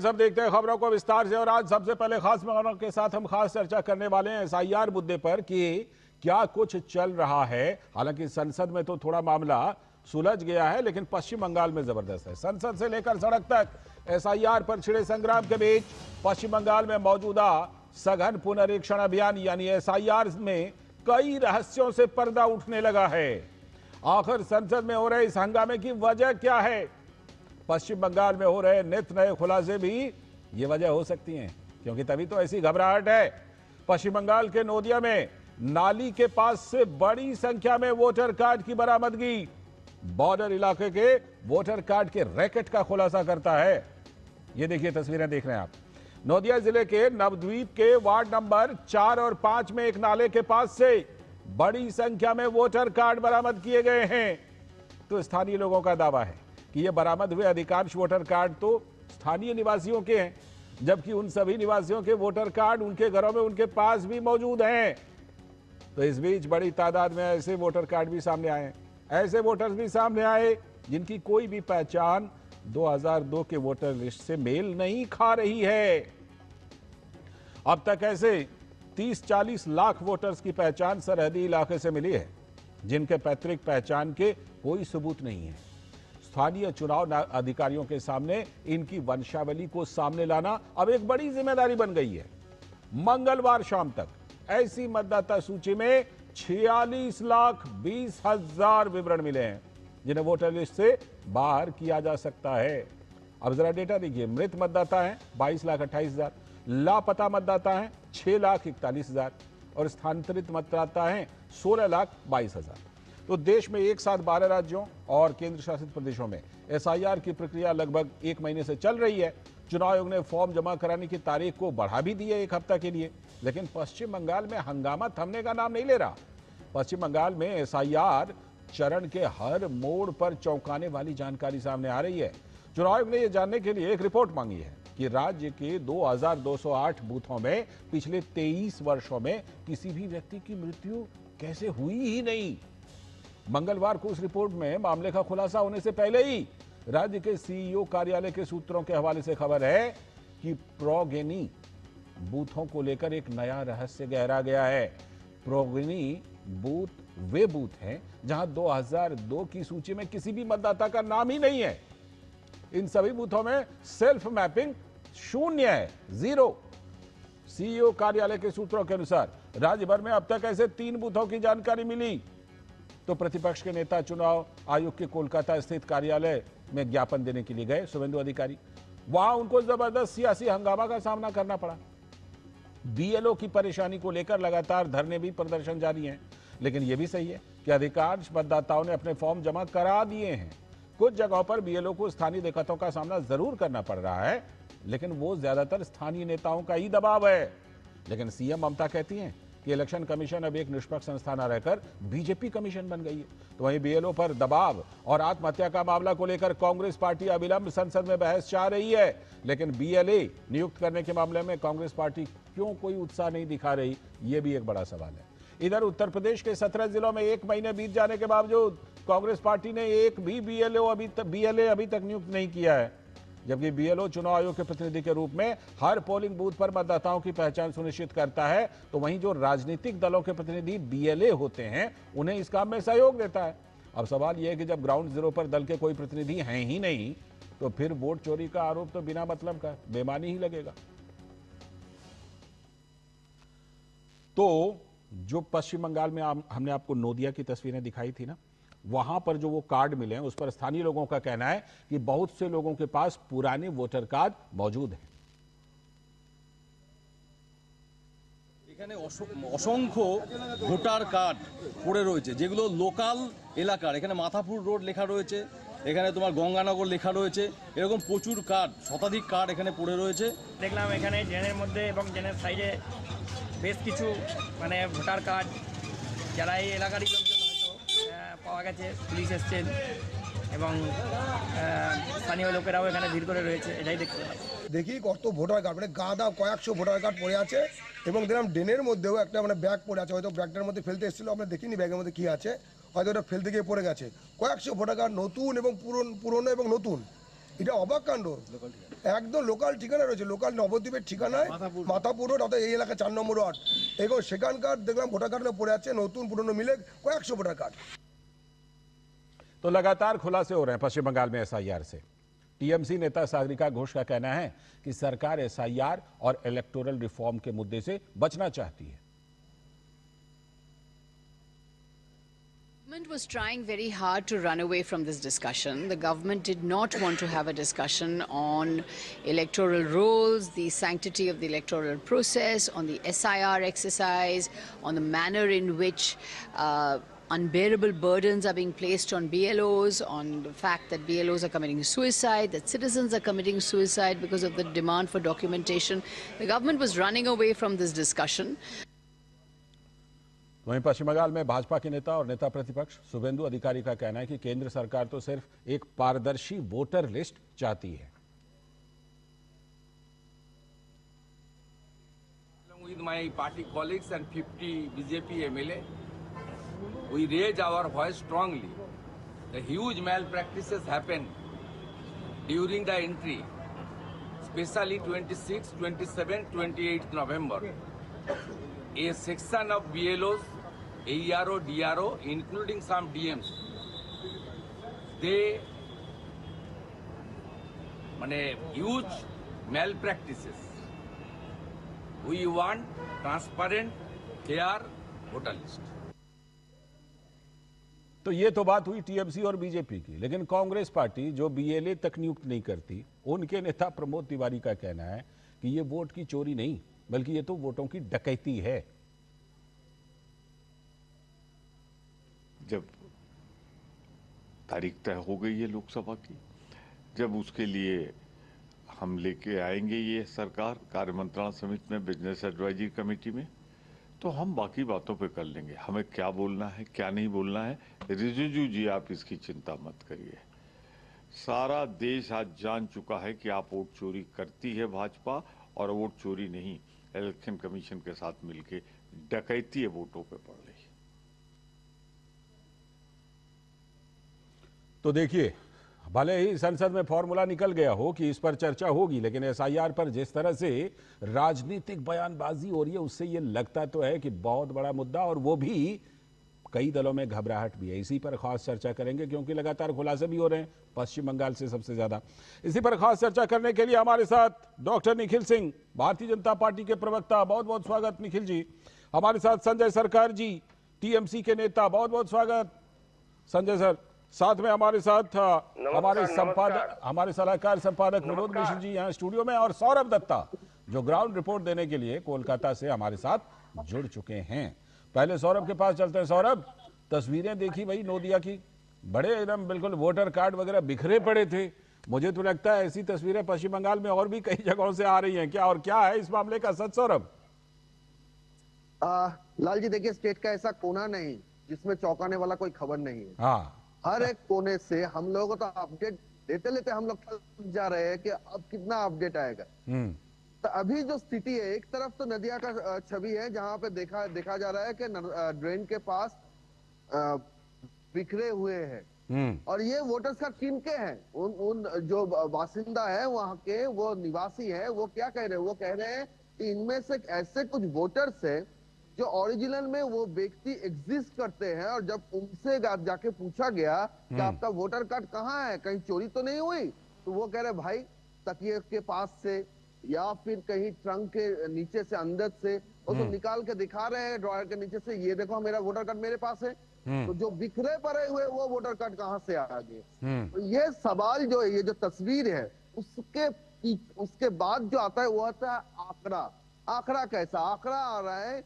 सब देखते हैं खबरों को विस्तार से। और आज सबसे पहले खास मेहमानों के साथ हम खास चर्चा करने वाले हैं एसआईआर मुद्दे पर कि क्या कुछ चल रहा है। हालांकि संसद में तो थोड़ा मामला सुलझ गया है, लेकिन पश्चिम बंगाल में जबरदस्त है। संसद से लेकर सड़क तक एसआईआर पर छिड़े संग्राम के बीच पश्चिम बंगाल में मौजूदा सघन पुनरीक्षण अभियान यानी एसआईआर में कई रहस्यों से पर्दा उठने लगा है। आखिर संसद में हो रहे इस हंगामे की वजह क्या है? पश्चिम बंगाल में हो रहे नित नए खुलासे भी ये वजह हो सकती हैं, क्योंकि तभी तो ऐसी घबराहट है। पश्चिम बंगाल के नोदिया में नाली के पास से बड़ी संख्या में वोटर कार्ड की बरामदगी बॉर्डर इलाके के वोटर कार्ड के रैकेट का खुलासा करता है। ये देखिए तस्वीरें देख रहे हैं आप। नोदिया जिले के नवद्वीप के वार्ड नंबर 4 और 5 में एक नाले के पास से बड़ी संख्या में वोटर कार्ड बरामद किए गए हैं। तो स्थानीय लोगों का दावा है कि ये बरामद हुए अधिकांश वोटर कार्ड तो स्थानीय निवासियों के हैं, जबकि उन सभी निवासियों के वोटर कार्ड उनके घरों में उनके पास भी मौजूद हैं। तो इस बीच बड़ी तादाद में ऐसे वोटर कार्ड भी सामने आए हैं, ऐसे वोटर्स भी सामने आए जिनकी कोई भी पहचान 2002 के वोटर लिस्ट से मेल नहीं खा रही है। अब तक ऐसे 30-40 लाख वोटर्स की पहचान सरहदी इलाके से मिली है, जिनके पैतृक पहचान के कोई सबूत नहीं है। स्थानीय चुनाव अधिकारियों के सामने इनकी वंशावली को सामने लाना अब एक बड़ी जिम्मेदारी बन गई है। मंगलवार शाम तक ऐसी मतदाता सूची में 46,20,000 विवरण मिले हैं, जिन्हें वोटर लिस्ट से बाहर किया जा सकता है। अब जरा डेटा देखिए। मृत मतदाता हैं 22,28,000, लापता मतदाता हैं 6,41,000 और स्थानांतरित मतदाता हैं 16,22,000। तो देश में एक साथ 12 राज्यों और केंद्र शासित प्रदेशों में एसआईआर की प्रक्रिया लगभग 1 महीने से चल रही है। चुनाव आयोग ने फॉर्म जमा कराने की तारीख को बढ़ा भी दी है 1 हफ्ता के लिए, लेकिन पश्चिम बंगाल में हंगामा थमने का नाम नहीं ले रहा। पश्चिम बंगाल में एसआईआर चरण के हर मोड़ पर चौंकाने वाली जानकारी सामने आ रही है। चुनाव आयोग ने यह जानने के लिए एक रिपोर्ट मांगी है कि राज्य के 2208 बूथों में पिछले 23 वर्षों में किसी भी व्यक्ति की मृत्यु कैसे हुई ही नहीं। मंगलवार को उस रिपोर्ट में मामले का खुलासा होने से पहले ही राज्य के सीईओ कार्यालय के सूत्रों के हवाले से खबर है कि प्रोगेनी बूथों को लेकर एक नया रहस्य गहरा गया है। प्रोगेनी बूथ वे बूथ हैं जहां 2002 की सूची में किसी भी मतदाता का नाम ही नहीं है। इन सभी बूथों में सेल्फ मैपिंग शून्य है, 0। सीईओ कार्यालय के सूत्रों के अनुसार राज्य भर में अब तक ऐसे 3 बूथों की जानकारी मिली। तो प्रतिपक्ष के नेता चुनाव आयोग के कोलकाता स्थित कार्यालय में ज्ञापन देने के लिए गए शुभेंदु अधिकारी। वहां उनको जबरदस्त सियासी हंगामा का सामना करना पड़ा। बीएलओ की परेशानी को लेकर लगातार धरने भी प्रदर्शन जारी हैं, लेकिन यह भी सही है कि अधिकांश मतदाताओं ने अपने फॉर्म जमा करा दिए हैं। कुछ जगहों पर बीएलओ को स्थानीय दिक्कतों का सामना जरूर करना पड़ रहा है, लेकिन वो ज्यादातर स्थानीय नेताओं का ही दबाव है। लेकिन सीएम ममता कहती हैं कि इलेक्शन कमीशन अब एक निष्पक्ष संस्था न रहकर बीजेपी कमीशन बन गई है। तो वहीं बीएलओ पर दबाव और आत्महत्या का मामला को लेकर कांग्रेस पार्टी अविलंब संसद में बहस चाह रही है, लेकिन बीएलए नियुक्त करने के मामले में कांग्रेस पार्टी क्यों कोई उत्साह नहीं दिखा रही, ये भी एक बड़ा सवाल है। इधर उत्तर प्रदेश के 17 जिलों में 1 महीने बीत जाने के बावजूद कांग्रेस पार्टी ने एक भी बीएलए अभी तक नियुक्त नहीं किया है, जबकि बीएलओ चुनाव आयोग के प्रतिनिधि के रूप में हर पोलिंग बूथ पर मतदाताओं की पहचान सुनिश्चित करता है। तो वहीं जो राजनीतिक दलों के प्रतिनिधि बीएलए होते हैं उन्हें इस काम में सहयोग देता है। अब सवाल यह है कि जब ग्राउंड जीरो पर दल के कोई प्रतिनिधि हैं ही नहीं, तो फिर वोट चोरी का आरोप तो बिना मतलब का बेमानी ही लगेगा। तो जो पश्चिम बंगाल में हमने आपको नोदिया की तस्वीरें दिखाई थी ना, वहां पर जो वो कार्ड मिले हैं उस पर स्थानीय लोगों का कहना है कि बहुत से लोगों के पास पुराने वोटर कार्ड मौजूद हैं। এখানে অসংখ্য ভোটার কার্ড পড়ে রয়েছে, যেগুলো লোকাল এলাকার। এখানে মাথাপুর রোড লেখা রয়েছে, এখানে তোমার গঙ্গানগর লেখা রয়েছে, এরকম প্রচুর কার্ড, শতাধিক কার্ড এখানে পড়ে রয়েছে। দেখলাম এখানে ড্রেনের মধ্যে এবং ড্রেনের সাইডে বেশ কিছু মানে ভোটার কার্ড যারা এই এলাকারই লোকজন হয়তো পাওয়া গেছে। পুলিশ এসছেন এবং স্থানীয় লোকেরাও এখানে ভিড় করে রয়েছে, এটাই দেখতে পেলাম। দেখি কত ভোটার কার্ড, মানে গাদা কয়েকশো ভোটার কার্ড পড়ে আছে এবং দেখলাম ড্রেনের মধ্যেও একটা মানে ব্যাগ পড়ে আছে, হয়তো ব্যাগটার মধ্যে ফেলতে এসেছিল, আমরা দেখিনি ব্যাগের মধ্যে কি আছে, হয়তো ওটা ফেলতে গিয়ে পড়ে গেছে। কয়েকশো ভোটার কার্ড নতুন এবং পুরনো এবং নতুন, এটা অবাক কাণ্ড। একদম লোকাল ঠিকানা রয়েছে, লোকাল নবদ্বীপের ঠিকানায় মাথাপুর রোড, অর্থাৎ এই এলাকা 4 নম্বর ওয়ার্ড। এবং সেখানকার দেখলাম ভোটার কার্ডে পড়ে আছে নতুন পুরনো মিলে কয়েকশো ভোটার কার্ড। तो लगातार खुलासे हो रहे हैं पश्चिम बंगाल में एसआईआर से। टीएमसी नेता सागरिका घोष का कहना है कि सरकार एसआईआर और इलेक्टोरल रिफॉर्म के मुद्दे से बचना चाहती है। Government was trying very hard to run away from this discussion. The government did not want to have a discussion on electoral rolls, the sanctity of the electoral process, on the SIR exercise, on the manner in which unbearable burdens are being placed on BLOs, on the fact that BLOs are committing suicide, that citizens are committing suicide because of the demand for documentation. The government was running away from this discussion. वहीं पश्चिम बंगाल में भाजपा के नेता और नेता प्रतिपक्ष शुभेंदु अधिकारी का कहना है कि केंद्र सरकार तो सिर्फ एक पारदर्शी वोटर लिस्ट चाहती है। Along with my party colleagues and 50 BJP MLA, we raise our voice strongly. The huge malpractices happened during the entry, especially 26, 27, 28 November. A section of BLOs, AERO, DRO, including some DMs, they huge malpractices. We want transparent, fair voter list. तो ये तो बात हुई TMC और BJP की, लेकिन Congress party जो BLA तक नियुक्त नहीं करती, उनके नेता प्रमोद तिवारी का कहना है कि ये वोट की चोरी नहीं बल्कि ये तो वोटों की डकैती है। जब तारीख तय हो गई है लोकसभा की, जब उसके लिए हम लेके आएंगे ये सरकार कार्य मंत्रणा समिति में, बिजनेस एडवाइजरी कमेटी में, तो हम बाकी बातों पे कर लेंगे। हमें क्या बोलना है क्या नहीं बोलना है, रिजिजू जी आप इसकी चिंता मत करिए। सारा देश आज जान चुका है कि आप वोट चोरी करती है भाजपा, और वोट चोरी नहीं, इलेक्शन कमीशन के साथ मिलके डकैती वोटों पे पड़ रही है। तो देखिए, भले ही संसद में फॉर्मूला निकल गया हो कि इस पर चर्चा होगी, लेकिन एसआईआर पर जिस तरह से राजनीतिक बयानबाजी हो रही है उससे ये लगता तो है कि बहुत बड़ा मुद्दा, और वो भी कई दलों में घबराहट भी है। इसी पर खास चर्चा करेंगे क्योंकि लगातार खुलासे भी हो रहे हैं पश्चिम बंगाल से सबसे ज्यादा। इसी पर खास चर्चा करने के लिए हमारे साथ डॉक्टर निखिल सिंह, भारतीय जनता पार्टी के प्रवक्ता, बहुत बहुत स्वागत निखिल जी। हमारे साथ संजय सरकार जी, टीएमसी के नेता, बहुत बहुत स्वागत संजय सर। साथ में हमारे साथ हमारे सलाहकार संपादक विनोद मिश्र जी यहाँ स्टूडियो में, और सौरभ दत्ता जो ग्राउंड रिपोर्ट देने के लिए कोलकाता से हमारे साथ जुड़ चुके हैं। पहले सौरभ के पास चलते हैं। सौरभ, तस्वीरें देखी भाई नोदिया की, बड़े एकदम बिल्कुल वोटर कार्ड वगैरह बिखरे पड़े थे। मुझे तो लगता है ऐसी तस्वीरें पश्चिम बंगाल में और भी कई जगहों से आ रही हैं क्या, और क्या है इस मामले का सच सौरभ? लाल जी देखिए, स्टेट का ऐसा कोना नहीं जिसमें चौंकाने वाला कोई खबर नहीं है। हाँ, हर एक कोने से हम लोगों को तो अपडेट देते लेते हम लोग थक जा रहे हैं कि अब कितना अपडेट आएगा। तो अभी जो स्थिति है, एक तरफ तो नदिया का छवि है जहां पे देखा जा रहा है कि ड्रेन के पास बिखरे हुए हैं, और ये वोटर्स का किनके हैं, उन जो बासिंदा है वहां के, वो निवासी है, वो क्या कह रहे हैं? वो कह रहे हैं कि इनमें से ऐसे कुछ वोटर्स है जो ओरिजिनल में वो व्यक्ति एग्जिस्ट करते हैं, और जब उनसे जाके पूछा गया कि आपका वोटर कार्ड कहाँ है, कहीं चोरी तो नहीं हुई, तो वो कह रहे भाई तकिए के पास से या फिर कहीं ट्रंक के नीचे से अंदर से वो तो निकाल के दिखा रहे हैं ड्रॉयर के नीचे से, ये देखो मेरा वोटर कार्ड मेरे पास है। तो जो बिखरे पड़े हुए वो वोटर कार्ड कहाँ से आ गए? तो ये सवाल जो है, ये जो तस्वीर है, उसके बाद जो आता है वो आता है आंकड़ा। आंकड़ा कैसा आंकड़ा आ रहा है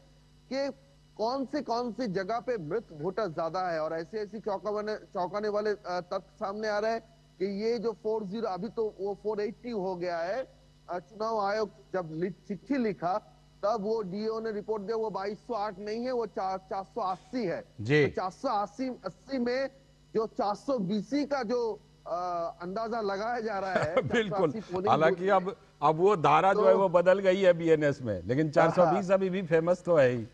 कि कौन सी जगह पे मृत वोटर ज्यादा है, और ऐसे चौंकाने वाले तथ्य सामने आ रहे हैं कि ये जो 40 अभी तो वो 480 हो गया है। चुनाव आयोग जब चिट्ठी लिखा तब वो डीओ ने रिपोर्ट दिया, वो 2208 नहीं है, वो 480 है। तो 480 में जो 420 का जो अंदाजा लगाया जा रहा है बिल्कुल। हालांकि अब वो धारा जो है वो बदल गई है बीएनएस में, लेकिन 420 अभी भी फेमस तो है ही।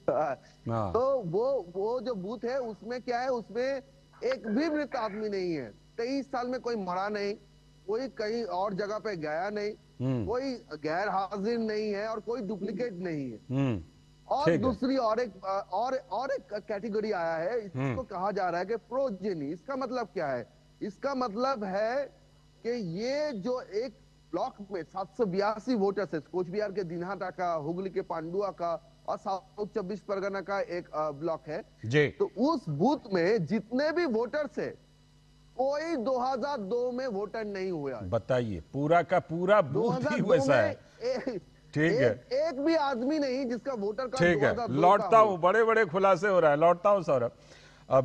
तो वो जो बूथ है उसमें क्या है, उसमें एक भी मृत आदमी नहीं है। 23 साल में कोई मरा नहीं, कोई कहीं और जगह पे गया नहीं, कोई गैर हाजिर नहीं है और कोई डुप्लीकेट नहीं है। और दूसरी और एक कैटेगरी आया है, इसको कहा जा रहा है कि प्रोजेनी। इसका मतलब क्या है? इसका मतलब है कि ये जो एक ब्लॉक में 782 वोटर्स है, कोच बिहार के दिनहाटा का, हुगली के पांडुआ का और साउथ 24 परगना का एक ब्लॉक है जी। तो उस बूथ में जितने भी वोटर्स है, कोई 2002 में वोटर नहीं हुआ। बताइए, पूरा का पूरा बूथ ही वैसा है। ठीक है, एक भी आदमी नहीं जिसका वोटर कार्ड। ठीक है, लौटता हूँ, बड़े बड़े खुलासे हो रहा है, लौटता हूँ सौरभ।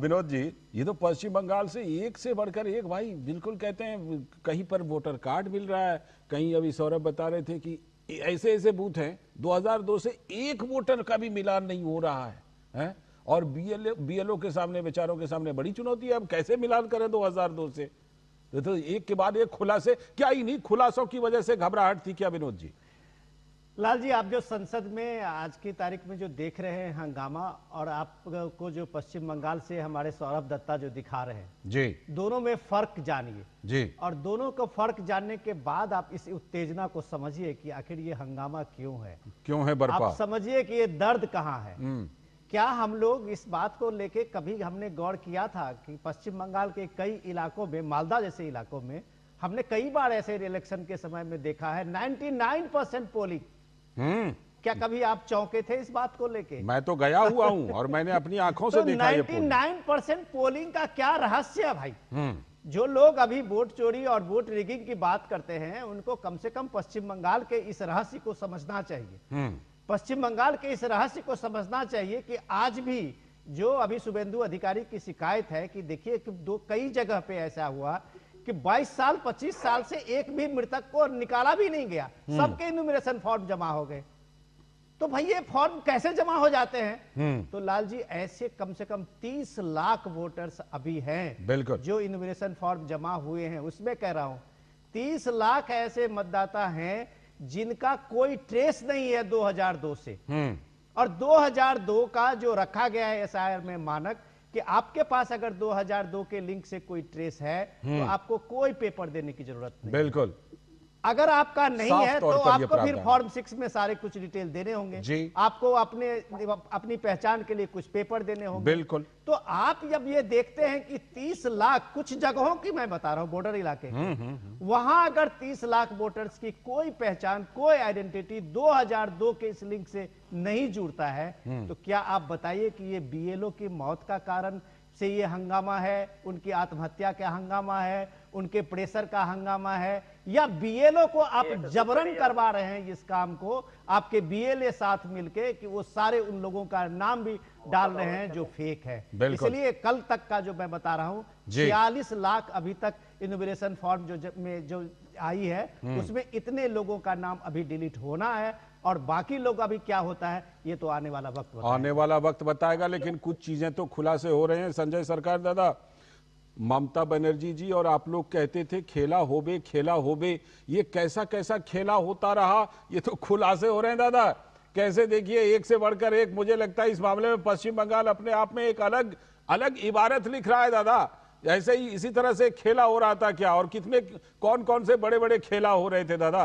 विनोद जी, ये तो पश्चिम बंगाल से बढ़कर एक भाई, बिल्कुल कहते हैं कहीं पर वोटर कार्ड मिल रहा है, कहीं अभी सौरभ बता रहे थे कि ऐसे ऐसे बूथ हैं 2002 से एक वोटर का भी मिलान नहीं हो रहा है? और बीएलओ के सामने, बेचारों के सामने बड़ी चुनौती है। अब कैसे मिलान करें 2002 से? तो एक के बाद एक खुलासे, क्या इन्हीं खुलासों की वजह से घबराहट थी क्या विनोद जी? लाल जी, आप जो संसद में आज की तारीख में जो देख रहे हैं हंगामा, और आपको जो पश्चिम बंगाल से हमारे सौरभ दत्ता जो दिखा रहे हैं जी, दोनों में फर्क जानिए जी, और दोनों का फर्क जानने के बाद आप इस उत्तेजना को समझिए कि आखिर ये हंगामा क्यों है बर्पा। आप समझिए कि ये दर्द कहाँ है। क्या हम लोग इस बात को लेके कभी हमने गौर किया था कि पश्चिम बंगाल के कई इलाकों में, मालदा जैसे इलाकों में, हमने कई बार ऐसे इलेक्शन के समय में देखा है 99% पोलिंग। क्या कभी आप चौंके थे इस बात को लेके? मैं तो गया हुआ हूं और मैंने अपनी आंखों से देखा ये 99% पोलिंग का क्या रहस्य है भाई? जो लोग अभी वोट चोरी और वोट रिगिंग की बात करते हैं, उनको कम से कम पश्चिम बंगाल के इस रहस्य को समझना चाहिए। पश्चिम बंगाल के इस रहस्य को समझना चाहिए कि आज भी जो अभी शुभेंदु अधिकारी की शिकायत है कि देखिए कि कई जगह पे ऐसा हुआ कि 22 साल 25 साल से एक भी मृतक को निकाला भी नहीं गया, सबके इन्यूमरेशन फॉर्म जमा हो गए। तो भाई ये फॉर्म कैसे जमा हो जाते हैं? तो लाल जी, ऐसे कम से कम 30 लाख वोटर्स अभी हैं बिल्कुल जो इन्यूमरेशन फॉर्म जमा हुए हैं। उसमें कह रहा हूं 30 लाख ऐसे मतदाता हैं जिनका कोई ट्रेस नहीं है 2002 से। और 2002 का जो रखा गया है एसआईआर में मानक कि आपके पास अगर 2002 के लिंक से कोई ट्रेस है तो आपको कोई पेपर देने की जरूरत नहीं। बिल्कुल, अगर आपका नहीं है तो आपको फिर फॉर्म 6 में सारे कुछ डिटेल देने होंगे जी। आपको अपनी पहचान के लिए कुछ पेपर देने होंगे। बिल्कुल। तो आप जब ये देखते हैं कि 30 लाख, कुछ जगहों की मैं बता रहा हूं, बॉर्डर इलाके वहां अगर 30 लाख वोटर्स की कोई पहचान, कोई आइडेंटिटी 2002 के इस लिंक से नहीं जुड़ता है, तो क्या आप बताइए कि ये बीएलओ की मौत का कारण से ये हंगामा है, उनकी आत्महत्या का हंगामा है, उनके प्रेशर का हंगामा है, या बीएलओ को आप जबरन करवा रहे हैं इस काम को, आपके बीएलए साथ मिलके कि वो सारे उन लोगों का नाम भी डाल रहे हैं जो फेक है। इसलिए कल तक का जो मैं बता रहा हूं 46 लाख अभी तक इन्यूमरेशन फॉर्म जो आई है उसमें इतने लोगों का नाम अभी डिलीट होना है, और बाकी लोग अभी क्या होता है ये तो आने वाला वक्त बताएगा। लेकिन कुछ चीजें तो खुलासे हो रहे हैं संजय सरकार दादा। ममता बनर्जी जी और आप लोग कहते थे खेला होबे, ये कैसा खेला होता रहा, ये तो खुलासे हो रहे हैं दादा। कैसे देखिए, एक से बढ़कर एक, मुझे लगता है इस मामले में पश्चिम बंगाल अपने आप में एक अलग इबारत लिख रहा है दादा। ऐसे ही इसी तरह से खेला हो रहा था क्या, और कितने कौन से बड़े खेला हो रहे थे दादा?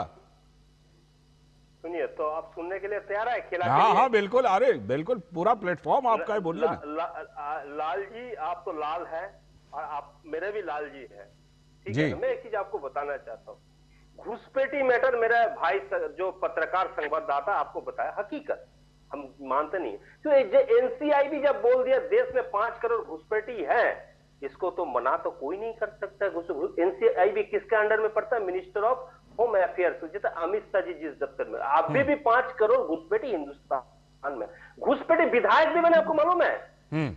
सुनिए, तो आप सुनने के लिए तैयार है खेला? हाँ बिल्कुल, अरे बिल्कुल, पूरा प्लेटफॉर्म आपका है, बोलिए ना। लाल जी, आप तो लाल है और आप मेरे भी लाल जी है, ठीक है। मैं एक चीज आपको बताना चाहता हूँ, घुसपैठी मैटर मेरा भाई जो पत्रकार संवाददाता आपको बताया, हकीकत हम मानते नहीं। तो एनसीआईबी जब बोल दिया देश में 5 करोड़ घुसपैठी है, इसको तो मना तो कोई नहीं कर सकता। एनसीआईबी किसके अंडर में पड़ता है? मिनिस्टर ऑफ होम अफेयर्स, जितना अमित शाह जी जिस दफ्तर में। अभी भी 5 करोड़ घुसपैठी हिंदुस्तान में। घुसपैठी विधायक भी बने, आपको मालूम है?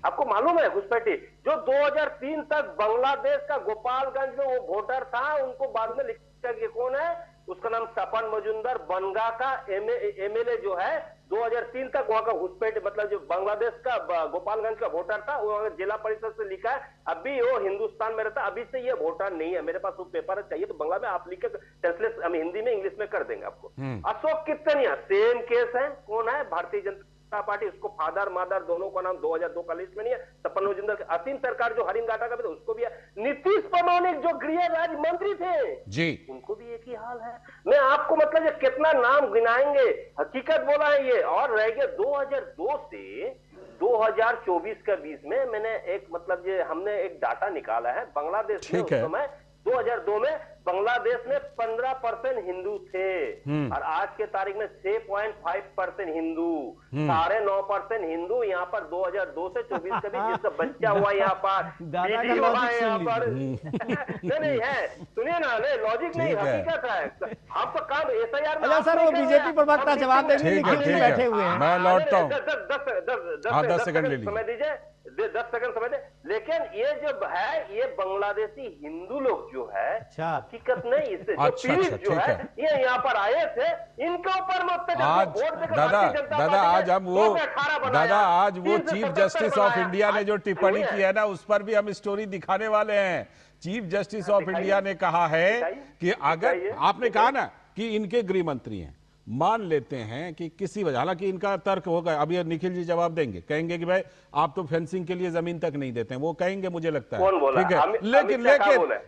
आपको मालूम है घुसपैठी जो 2003 तक बांग्लादेश का गोपालगंज में वो वोटर था, उनको बाद में लिखा कि कौन है, उसका नाम सपन मजुमदार, बनगा का एमएलए जो है, 2003 तक वहां का घुसपैठ, मतलब जो बांग्लादेश का गोपालगंज का वोटर था, वो जिला परिषद से लिखा है। अभी वो हिंदुस्तान में रहता, अभी से ये वोटर नहीं है। मेरे पास वो पेपर चाहिए तो बंगला में आप लिख के ट्रांसलेट हम हिंदी में इंग्लिश में कर देंगे आपको। अशोक कीर्तनिया सेम केस है, कौन है? भारतीय जनता पार्टी, उसको फादर मदर दोनों का नाम 2002 का लिस्ट में नहीं है। तपन मोजिंदर की असीम सरकार जो हरिम घाटा का भी था उसको भी है। नीतीश प्रामाणिक जो गृह राज्य मंत्री थे जी, उनको भी एक ही हाल है। मैं आपको मतलब ये कितना नाम गिनाएंगे, हकीकत बोला है ये। और रह गया 2002 से 2024 के बीच में मैंने एक मतलब ये हमने एक डाटा निकाला है। बांग्लादेश में उस समय 2002 में बांग्लादेश में 15% हिंदू थे और आज के तारीख में 6.5% हिंदू, 9.5% हिंदू यहाँ पर 2002 से 24 के बीच जिसका बच्चा हुआ यहाँ पर, बेटी हुआ यहाँ पर। नहीं है, सुनिए ना, नहीं लॉजिक नहीं, हकीकत है। हम तो काम SIR में सर वो बीजेपी प्रवक्ता जवाब देने बैठे हुए हैं। मैं लौटता हूँ, 10 सेकंड समय दीजिए, 10 सेकंड समय दे। लेकिन ये जो है ये बांग्लादेशी हिंदू लोग जो है हकीकत नहीं, इससे जो पीड़ित जो है ये यहाँ पर आए थे, इनके ऊपर आज दादा आज वो चीफ जस्टिस ऑफ इंडिया ने जो टिप्पणी की है ना, उस पर भी हम स्टोरी दिखाने वाले हैं। चीफ जस्टिस ऑफ इंडिया ने कहा है कि अगर आपने कहा ना कि इनके गृह मंत्री हैं, मान लेते हैं कि किसी वजह, हालांकि इनका तर्क होगा, अभी निखिल जी जवाब देंगे, कहेंगे कि भाई आप तो फेंसिंग के लिए जमीन तक नहीं देते हैं, वो कहेंगे मुझे लगता है, ठीक है।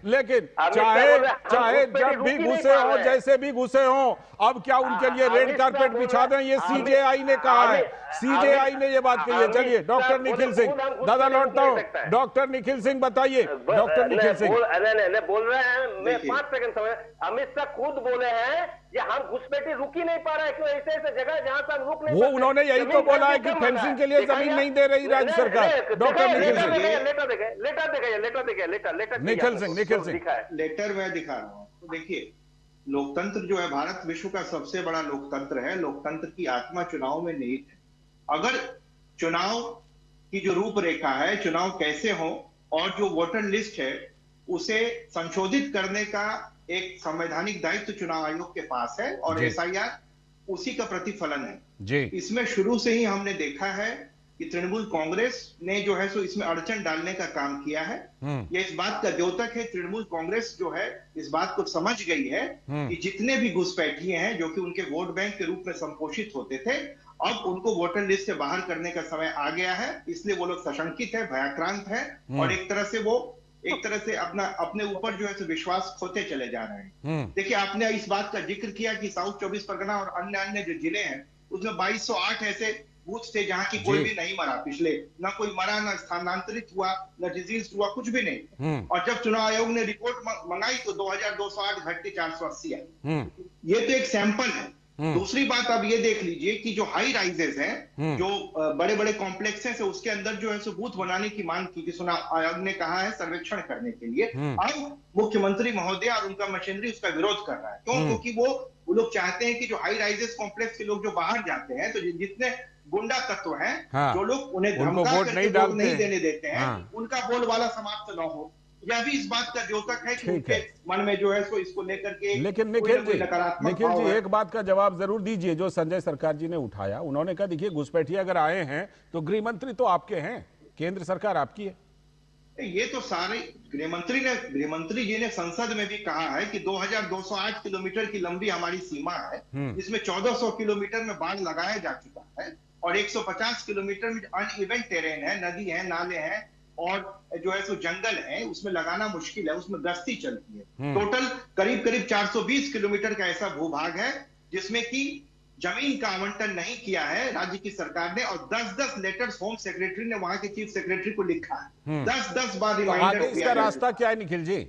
लेकिन चाहे जब भी घुसे हो, जैसे भी घुसे हो, अब क्या उनके लिए रेड कारपेट बिछा दें? ये CJI ने कहा है, CJI ने ये बात कही है। चलिए डॉक्टर निखिल सिंह, दादा लौटता हूँ, डॉक्टर निखिल सिंह बताइए। डॉक्टर निखिल सिंह बोल रहे हैं, मैं 5 सेकंड समय, अमित शाह खुद बोले हैं कि हम घुसपैठी रुक ही नहीं पा रहे, क्यों ऐसे ऐसे जगह जहां से हम रुक नहीं, वो उन्होंने यही तो बोला है कि फेंसिंग के लिए जमीन नहीं दे रही राज्य सरकार। डॉक्टर निखिल सिंह, निखिल सिंह लेटर मैं दिखा रहा हूँ। तो देखिए, लोकतंत्र जो है, भारत विश्व का सबसे बड़ा लोकतंत्र है। लोकतंत्र की आत्मा चुनाव में निहित है। अगर चुनाव की जो रूपरेखा है, चुनाव कैसे हो और जो वोटर लिस्ट है उसे संशोधित करने का एक संवैधानिक दायित्व चुनाव आयोग के पास है और SIR उसी का प्रतिफलन है जी। इसमें शुरू से ही हमने देखा है कि तृणमूल कांग्रेस ने जो है सो इसमें अड़चन डालने का काम किया है। ये इस बात का द्योतक है, तृणमूल कांग्रेस जो है इस बात को समझ गई है कि जितने भी घुसपैठिए हैं जो कि उनके वोट बैंक के रूप में संपोषित होते थे, अब उनको वोटर लिस्ट से बाहर करने का समय आ गया है। इसलिए वो लोग सशंकित है, भयाक्रांत है और एक तरह से अपने ऊपर जो है विश्वास खोते चले जा रहे हैं। देखिए, आपने इस बात का जिक्र किया कि साउथ 24 परगना और अन्य जो जिले हैं उसमें 2208 ऐसे बूथ थे जहां की कोई भी नहीं मरा, पिछले ना कोई मरा, ना स्थानांतरित हुआ, ना डिजीज हुआ, कुछ भी नहीं। और जब चुनाव आयोग ने रिपोर्ट मंगाई तो 2208 घट के 480 आई। ये तो एक सैंपल है। दूसरी बात आप ये देख लीजिए कि जो हाई राइजेस हैं, जो बड़े बड़े कॉम्प्लेक्सेस है, उसके अंदर जो है सो बूथ बनाने की मांग की चुनाव आयोग ने कहा है सर्वेक्षण करने के लिए। अब मुख्यमंत्री महोदय और उनका मशीनरी उसका विरोध कर रहा है। क्यों? क्योंकि वो लोग चाहते हैं कि जो हाई राइजेस कॉम्प्लेक्स के लोग जो बाहर जाते हैं, तो जितने गुंडा तत्व हैं, जो लोग उन्हें धमका करके वोट नहीं देने देते हैं, उनका बोलबाला समाप्त न हो। यह भी इस बात का द्योतक है कि उनके मन में जो है सो इसको लेकर के। लेकिन निखिल जी एक बात का जवाब जरूर दीजिए जो संजय सरकार जी ने उठाया। उन्होंने कहा देखिए घुसपैठिए अगर आए हैं तो गृह मंत्री तो आपके हैं, केंद्र सरकार आपकी है। ये तो सारे गृहमंत्री जी ने संसद में भी कहा है कि 2208 किलोमीटर की लंबी हमारी सीमा है, जिसमें 1400 किलोमीटर में बाढ़ लगाया जा चुका है और 150 किलोमीटर में अनइवन टेरेन है, नदी है, नाले हैं और जो है सो जंगल है, उसमें लगाना मुश्किल है, उसमें गश्ती चलती है। टोटल करीब 420 किलोमीटर का ऐसा भूभाग है जिसमें कि जमीन का आवंटन नहीं किया है राज्य की सरकार ने, और 10-10 लेटर्स होम सेक्रेटरी ने वहां के चीफ सेक्रेटरी को लिखा है। 10-10 बार रिमाइंडर तो इसका रास्ता क्या है निखिल जी?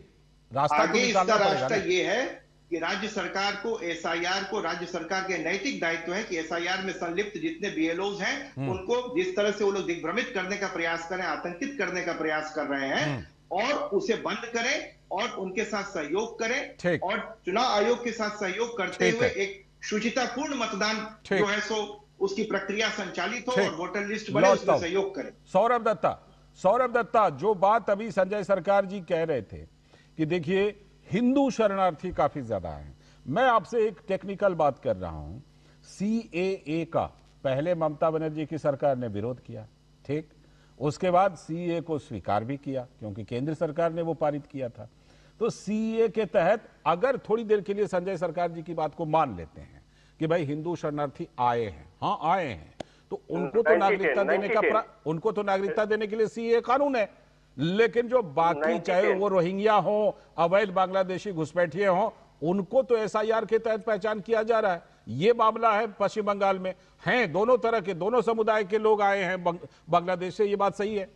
आगे इसका रास्ता ये है कि राज्य सरकार को SIR को, राज्य सरकार के नैतिक दायित्व है कि SIR में संलिप्त जितने BLOs हैं उनको जिस तरह से वो लोग दिग्भ्रमित करने का प्रयास करें, आतंकित करने का प्रयास कर रहे हैं, और उसे बंद करें और उनके साथ सहयोग करें और चुनाव आयोग के साथ सहयोग करते हुए एक शुचितापूर्ण मतदान जो है सो उसकी प्रक्रिया संचालित हो और वोटर लिस्ट बने, उसमें सहयोग करें। सौरभ दत्ता, जो बात अभी संजय सरकार जी कह रहे थे कि देखिए हिंदू शरणार्थी काफी ज्यादा हैं, मैं आपसे एक टेक्निकल बात कर रहा हूं। CAA का पहले ममता बनर्जी की सरकार ने विरोध किया, ठीक, उसके बाद CAA को स्वीकार भी किया क्योंकि केंद्र सरकार ने वो पारित किया था। तो CAA के तहत अगर थोड़ी देर के लिए संजय सरकार जी की बात को मान लेते हैं कि भाई हिंदू शरणार्थी आए हैं, हाँ आए हैं, तो तो उनको तो नागरिकता देने का उनको तो नागरिकता देने के लिए सीए कानून है, लेकिन जो बाकी चाहे वो रोहिंग्या हो, अवैध बांग्लादेशी घुसपैठिए हो, उनको तो एसआईआर के तहत पहचान किया जा रहा है। ये मामला है पश्चिम बंगाल में, हैं दोनों तरह के, दोनों समुदाय के लोग आए हैं बांग्लादेश से, ये बात सही है।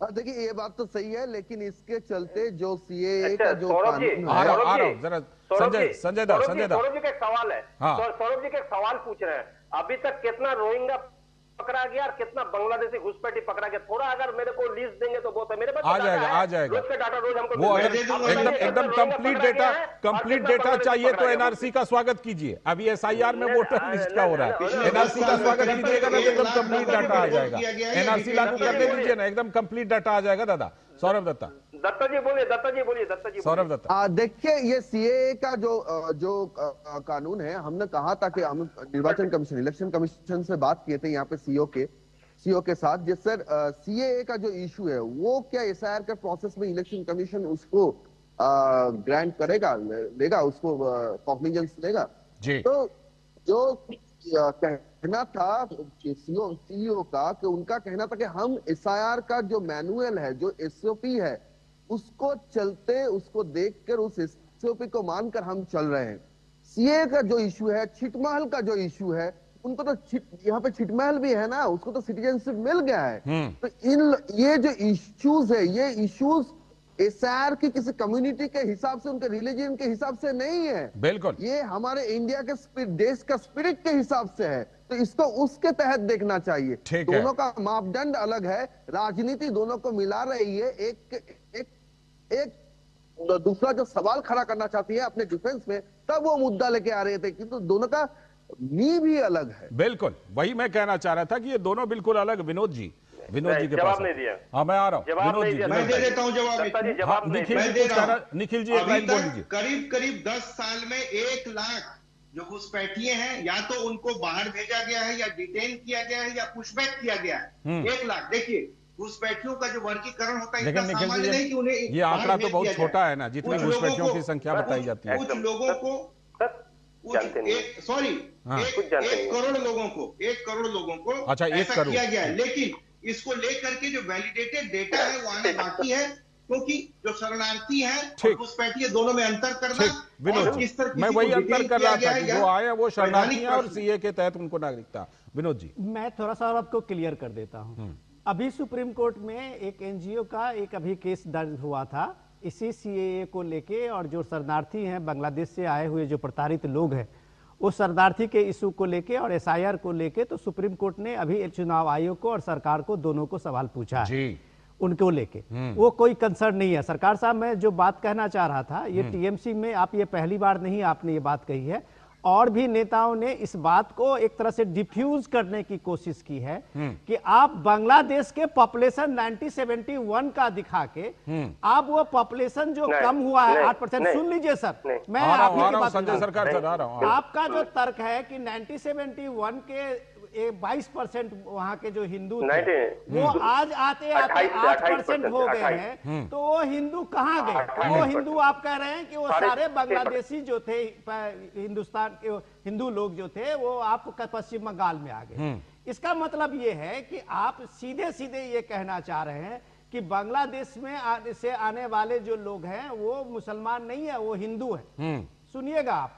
देखिए ये बात तो सही है, लेकिन इसके चलते जो सीएए का जो कानून आ रहा हूं जरा संजय दा सौरभ जी का एक सवाल है। सौरभ जी का एक सवाल पूछ रहे हैं, अभी तक कितना रोहिंग्या पकड़ा गया और कितना बांग्लादेशी घुसपैठी पकड़ा गया, थोड़ा अगर मेरे को लिस्ट देंगे तो बहुत है। मेरे पास आ जाएगा रोज का डाटा रोज हमको वो एकदम कंप्लीट डेटा चाहिए तो एनआरसी का स्वागत कीजिए। अभी एसआईआर में वोटर लिस्ट का हो रहा है, एनआरसी का स्वागत कीजिएगा ना, एकदम कंप्लीट डाटा आ जाएगा। एनआरसी लागू कर दीजिए ना, एकदम कंप्लीट डाटा आ जाएगा। दादा सौरभ दत्ता जी बोलिए। सौरभ दत्ता, देखिए ये सीएए का जो कानून है, हमने कहा था कि हम निर्वाचन कमीशन, इलेक्शन कमीशन से बात किए थे यहाँ पे सीओ के साथ, जिस सर सीएए का जो इशू है वो क्या एसआईआर के प्रोसेस में इलेक्शन कमीशन उसको ग्रांट करेगा, लेगा, उसको कॉग्निजेंस लेगा जी। तो जो कहना था सीईओ का, कि उनका कहना था कि हम एसआईआर का जो मैनुअल है, जो एसओपी है, उसको चलते, उसको देखकर, उस एसओपी को मानकर हम चल रहे हैं। सीए का जो इशू है, छिटमहल का जो इशू है, उनको तो यहाँ पे छिटमहल भी है ना, उसको तो सिटीजनशिप मिल गया है। तो ये जो इश्यूज है, ये इश्यूज एसआईआर की किसी कम्युनिटी के हिसाब से, उनके रिलीजन के हिसाब से नहीं है, बिल्कुल ये हमारे इंडिया के देश का स्पिरिट के हिसाब से है। तो इसको उसके तहत देखना चाहिए। दोनों का मापदंड अलग है, राजनीति दोनों को मिला रही है। एक दूसरा जो सवाल खड़ा करना चाहती है अपने डिफेंस में, तब वो मुद्दा लेके आ रहे थे, किंतु दोनों का नींव भी अलग है। बिल्कुल वही मैं कहना चाह रहा था कि ये दोनों बिल्कुल अलग। विनोद जी के जवाब पास नहीं दिया। हाँ मैं आ रहा हूँ, विनोद जी मैं दे देता हूँ जवाब। निखिल जी एक लाइन बोल दीजिए। करीब 10 साल में 1 लाख जो घुसपैठिए हैं, या तो उनको बाहर भेजा गया है, या डिटेन किया गया है, या पुशबैक किया गया है। 1 लाख। देखिए घुसपैठियों का जो वर्गीकरण होता है, लेकिन निखिल जी कि उन्हें ये आंकड़ा तो बहुत छोटा है ना, जितने घुसपैठियों की संख्या बताई जाती है। कुछ लोगों को 1 करोड़ लोगों को अच्छा, 1 करोड़ किया गया है, लेकिन इसको लेकर के जो वैलिडेटेड डेटा है वो आना बाकी है, क्योंकि जो शरणार्थी हैं, घुसपैठिए, दोनों में अंतर करना। विनोद जी, मैं वही अंतर कर रहा था कि जो आए वो शरणार्थी हैं और सीए के तहत उनको नागरिकता। विनोद जी, मैं थोड़ा सा आपको क्लियर कर देता हूं। अभी सुप्रीम कोर्ट में एक एनजीओ का एक अभी केस दर्ज हुआ था इसी सीएए को लेके, और जो शरणार्थी हैं बांग्लादेश से आए हुए जो प्रताड़ित लोग हैं, उस शरणार्थी के इशू को लेके और एसआईआर को लेके, तो सुप्रीम कोर्ट ने अभी चुनाव आयोग को और सरकार को, दोनों को सवाल पूछा है उनको लेके। वो कोई कंसर्न नहीं है। सरकार साहब, मैं जो बात कहना चाह रहा था, ये टीएमसी में आप ये पहली बार नहीं आपने ये बात कही है, और भी नेताओं ने इस बात को एक तरह से डिफ्यूज करने की कोशिश की है कि आप बांग्लादेश के पॉपुलेशन 1971 का दिखा के आप वो पॉपुलेशन जो कम हुआ है 8%, सुन लीजिए सर, मैं आपकी बात संजय सरकार सर आ रहा हूं। आपका जो तर्क है कि 1971 के 22% वहाँ के जो हिंदू थे वो आज आते आते 8% हो गए हैं, तो वो हिंदू कहाँ गए? तो वो हिंदू आप कह रहे हैं कि वो सारे बांग्लादेशी जो थे, हिंदुस्तान के हिंदू लोग जो थे, वो आप पश्चिम बंगाल में आ गए। इसका मतलब ये है कि आप सीधे सीधे ये कहना चाह रहे हैं कि बांग्लादेश में से आने वाले जो लोग हैं वो मुसलमान नहीं है, वो हिंदू है। सुनिएगा आप,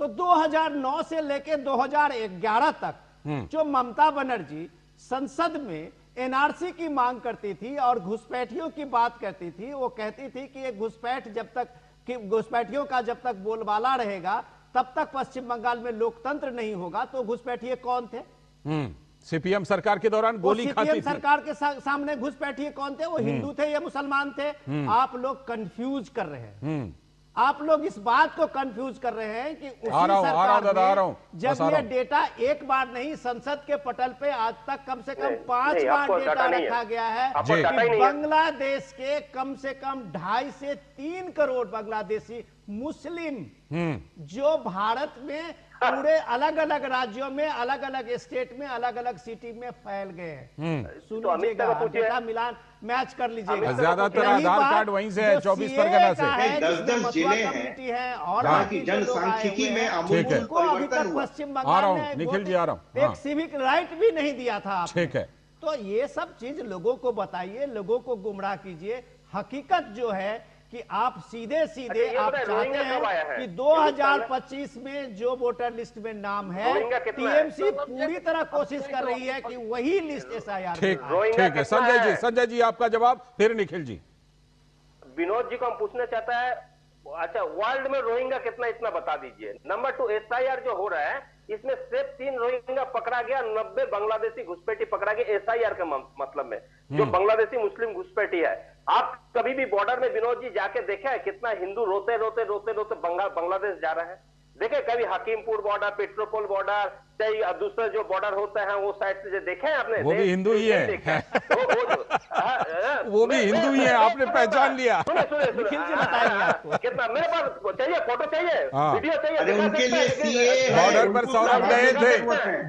तो 2009 से लेके 2011 तक जो ममता बनर्जी संसद में एनआरसी की मांग करती थी और घुसपैठियों की बात करती थी, वो कहती थी कि ये घुसपैठ जब तक कि घुसपैठियों का जब तक बोलबाला रहेगा तब तक पश्चिम बंगाल में लोकतंत्र नहीं होगा। तो घुसपैठिए कौन थे? सीपीएम सरकार के दौरान गोली खाती थी। सरकार के सामने घुसपैठिए कौन थे? वो हिंदू थे या मुसलमान थे? आप लोग कंफ्यूज कर रहे हैं। आप लोग इस बात को कंफ्यूज कर रहे हैं कि उसी सरकार में जब ये डेटा एक बार नहीं, संसद के पटल पे आज तक कम से कम 5 बार डेटा रखा गया है कि बांग्लादेश के कम से कम 2.5 से 3 करोड़ बांग्लादेशी मुस्लिम जो भारत में पूरे अलग अलग राज्यों में, अलग अलग स्टेट में, अलग अलग सिटी में फैल गए हैं। सुन लीजिएगा, डेटा मिलान मैच कर लीजिएगा। ज्यादातर आधार कार्ड वहीं से है, 24 परगना से। 10-10 जिले हैं और बाकी जनसांख्यिकी में अमूलचूल परिवर्तन हुआ। पश्चिम बंगाल में निखिल जी आ रहा हूँ, एक सिविक राइट भी नहीं दिया था आपने। ठीक है, तो ये सब चीज लोगों को बताइए, लोगों को गुमराह कीजिए। हकीकत जो है कि आप सीधे सीधे आप चाहते हैं कि 2025 में जो वोटर लिस्ट में नाम है, टीएमसी पूरी तरह कोशिश कर रही है कि वही लिस्ट SIR। ठीक है संजय जी आपका जवाब, फिर निखिल जी। विनोद जी को हम पूछना चाहता है, अच्छा वर्ल्ड में रोहिंग्या कितना, इतना बता दीजिए। नंबर 2, SIR जो हो रहा है इसमें सिर्फ 3 रोहिंग्या पकड़ा गया, 90 बांग्लादेशी घुसपैठी पकड़ा गया SIR के मतलब में, जो बांग्लादेशी मुस्लिम घुसपैठी है। आप कभी भी बॉर्डर में विनोद जी जाके देखे है कितना हिंदू रोते रोते रोते रोते बांग्लादेश जा रहे हैं? देखे कभी हकीमपुर बॉर्डर, पेट्रोपोल बॉर्डर, चाहे दूसरे जो बॉर्डर होते हैं वो साइड से जो देखे हैं आपने? वो भी हिंदू ही है। वो भी हिंदू ही है, आपने पहचान लिया। कितना मेरे पास चाहिए, फोटो चाहिए, वीडियो चाहिए। उनके लिए बॉर्डर पर सौरभ गए थे,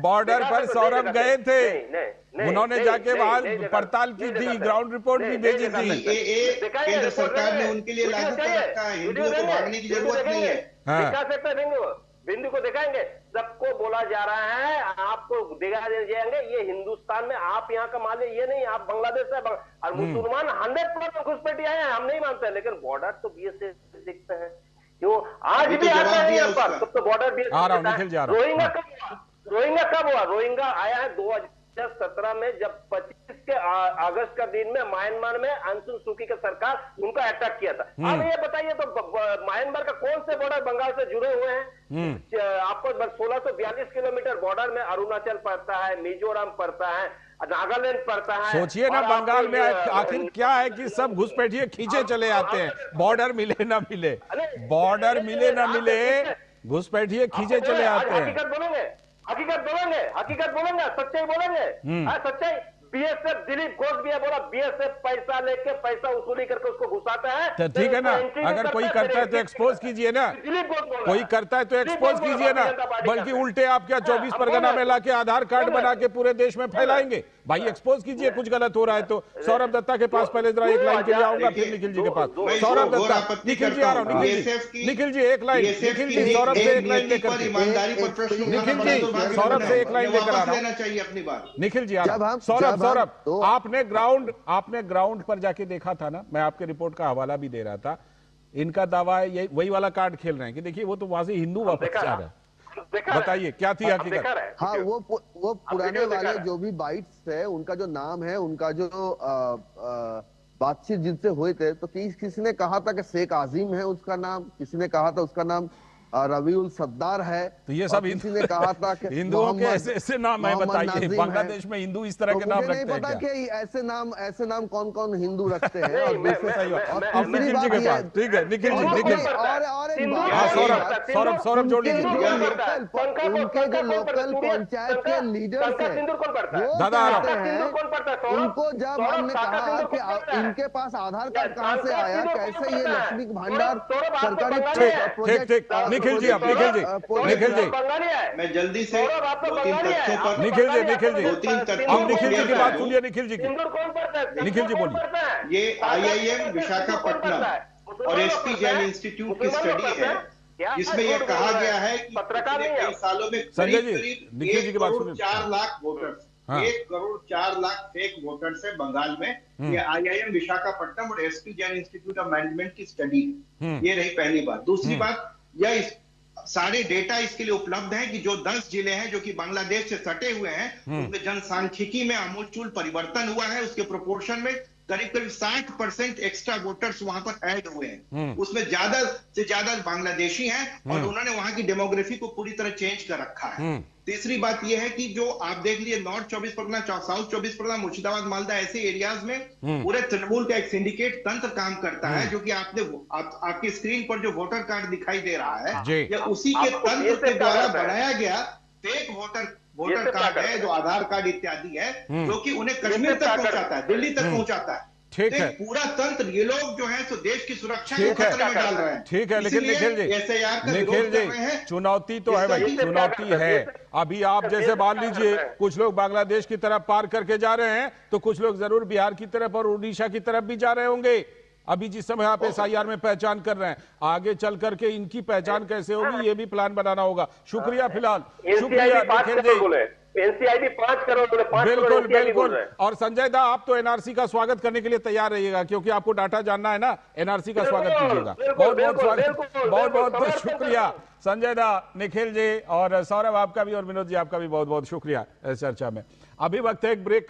बॉर्डर पर सौरभ गए थे, उन्होंने जाके वहां पड़ताल की थी, ग्राउंड रिपोर्ट भी भेजी थी। केंद्र सरकार ने उनके लिए लागू कर रखा है, हिंदुओं को भागने की जरूरत नहीं है। दिखा सकते बिंदु को दिखाएंगे, सबको बोला जा रहा है आपको दिखा जाएंगे ये हिंदुस्तान में आप यहाँ का मालिक, ये नहीं आप बांग्लादेश से। और मुसलमान 100% घुसपैठी आए हैं, हम नहीं मानते, लेकिन बॉर्डर तो BSF दिखते हैं क्यों आज भी आते हैं यहाँ पर, तब तो बॉर्डर BSF। रोहिंग्या कब हुआ? रोहिंग्या आया है 2017 में, जब 25 अगस्त का दिन में म्यांमार में आंग सान सू की सरकार उनका अटैक किया था। अब ये बताइए तो म्यांमार का कौन से बॉर्डर बंगाल से जुड़े हुए हैं? आपको 1642 किलोमीटर बॉर्डर में अरुणाचल पड़ता है, मिजोरम पड़ता है, नागालैंड पड़ता है। सोचिए ना, बंगाल में आखिर क्या है कि सब घुसपैठिए खींचे चले आते हैं, बॉर्डर मिले ना मिले, बॉर्डर मिले ना मिले, घुसपैठिए खींचे चले आते हैं। हकीकत बोलेंगे, हकीकत बोलेंगे, सच्चाई बोलेंगे, सच्चाई। BSF दिलीप घोष भी है, बोला BSF पैसा लेके पैसा वसूली करके उसको घुसाता है। तो ठीक है ना, अगर कोई करता है तो एक्सपोज कीजिए ना, कोई करता है तो एक्सपोज कीजिए ना, बल्कि उल्टे आप क्या 24 परगना में लाके आधार कार्ड बना के पूरे देश में फैलाएंगे? भाई एक्सपोज कीजिए, कुछ गलत हो रहा है तो। सौरभ दत्ता के पास पहले जरा एक लाइन के लिए आऊंगा, फिर निखिल जी के पास। सौरभ दत्ता, निखिल जी आ रहा हूँ, निखिल जी एक लाइन, निखिल जी सौरभ से एक लाइन लेकर, निखिल जी सौरभ से एक लाइन लेकर आ रहा हूँ, निखिल जी आ रहा हूँ। सौरभ, आपने ग्राउंड पर जाके देखा था ना, मैं आपके रिपोर्ट का हवाला भी दे रहा था, इनका दावा है ये वही वाला कार्ड खेल रहे हैं कि देखिए वो तो वहां से हिंदू वापस जा रहा है। बताइए क्या थी हकीकत? हाँ, वो पुराने वाले जो भी बाइट्स है, उनका जो नाम है, उनका जो बातचीत जिनसे हुए थे, तो किसी ने कहा था कि शेख आजिम है उसका नाम, किसी ने कहा था उसका नाम रवीउल सद्दार है, तो ये सब किसी ने कहा था कि हिंदुओं के ऐसे नाम है, बताइए बांग्लादेश में हिंदू इस तरह के नाम रखते हैं क्या? नहीं पता कि ऐसे नाम कौन कौन हिंदू रखते हैं। और निखिल जी के पास, ठीक है निखिल जी, निखिल और सौरभ जोड़ लीजिए। उनके जो लोकल पंचायत के लीडर्स हैं, उनको जब हमने कहा कि इनके पास आधार कार्ड कहाँ से आया, कैसे ये लक्ष्मी भंडार सरकारी प्रोजेक्ट। निखिल जी, मैं जल्दी से निखिल जी की बात सुनिए, निखिल जी बोलिए। ये IIM विशाखापट्टनम और SP जैन इंस्टीट्यूट की स्टडी है, जिसमें यह कहा गया है कि कई सालों में करीब 1 crore 4 lakh voters, 1 crore 4 lakh fake voters है बंगाल में। ये IIM विशाखापट्टनम और SP Jain institute of management की स्टडी है। ये रही पहली बात। दूसरी बात, यह सारे डेटा इसके लिए उपलब्ध है कि जो 10 जिले हैं जो कि बांग्लादेश से सटे हुए हैं, उनमें जनसांख्यिकी में आमूलचूल परिवर्तन हुआ है। उसके प्रोपोर्शन में करीब 60% एक्स्ट्रा वोटर्स वहां पर ऐड हुए हैं। उसमें ज्यादा से ज्यादा बांग्लादेशी हैं और उन्होंने वहां की डेमोग्राफी को पूरी तरह चेंज कर रखा है। तीसरी बात यह है कि जो आप देख लिए नॉर्थ 24 परगना, साउथ 24 परगना, मुर्शिदाबाद, मालदा, ऐसे एरियाज में पूरे तृणमूल का एक सिंडिकेट तंत्र काम करता है, जो कि आपकी स्क्रीन पर जो वोटर कार्ड दिखाई दे रहा है, यह उसी के तंत्र के द्वारा बनाया गया फेक वोटर कार्ड है, जो आधार कार्ड इत्यादि है, जो कि उन्हें कश्मीर तक पहुंचाता है, दिल्ली तक पहुंचाता है। ठीक है, पूरा तंत्र, ये लोग जो है तो देश की सुरक्षा को ठीक है, खतरे में डाल रहे हैं। ठीक है, लेकिन निखिल जी, निखिल जी, चुनौती तो है भाई, चुनौती है। अभी आप जैसे मान लीजिए कुछ लोग बांग्लादेश की तरफ पार करके जा रहे हैं, तो कुछ लोग जरूर बिहार की तरफ और उड़ीसा की तरफ भी जा रहे होंगे। अभी जिस समय आप SIR में पहचान कर रहे हैं, आगे चल करके इनकी पहचान कैसे होगी, ये भी प्लान बनाना होगा। शुक्रिया फिलहाल, शुक्रिया निखिल जी। एनसीआईबी 5 करोड़ बोले, 5 बिल्कुल करोड़ बिल्कुल। और संजय दा, आप तो NRC का स्वागत करने के लिए तैयार रहिएगा, क्योंकि आपको डाटा जानना है ना, NRC का स्वागत कीजिएगा। बहुत बहुत स्वागत, बहुत बहुत शुक्रिया संजय दा, निखिल जी और सौरभ आपका भी, और विनोद जी आपका भी बहुत बहुत शुक्रिया इस चर्चा में। अभी वक्त है एक ब्रेक का।